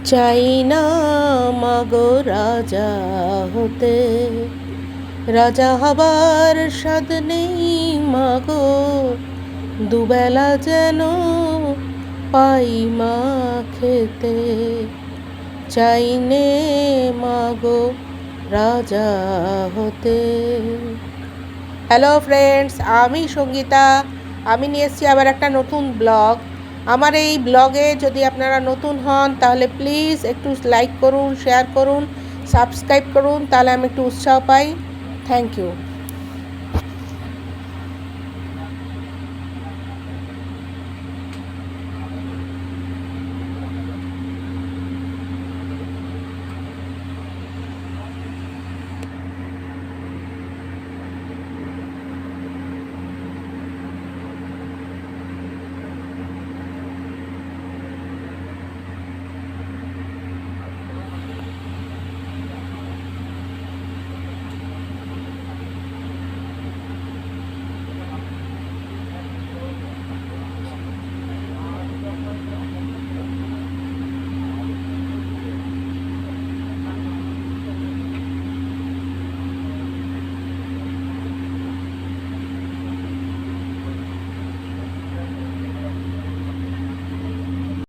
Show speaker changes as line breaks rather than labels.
চাই না মাগো রাজা হতে, রাজা হবার স্বাদ নেই মাগো, দুবেলা যেন পাই মা খেতে। চাই নে মাগো রাজা হতে। হ্যালো ফ্রেন্ডস, আমি সঙ্গীতা। আমি নিয়ে এসেছি আবার একটা নতুন ব্লগ। আমার এই ব্লগে যদি আপনারা নতুন হন তাহলে প্লিজ একটু লাইক করুন, শেয়ার করুন, সাবস্ক্রাইব করুন, তাহলে আমি একটু উৎসাহ পাই। Thank you.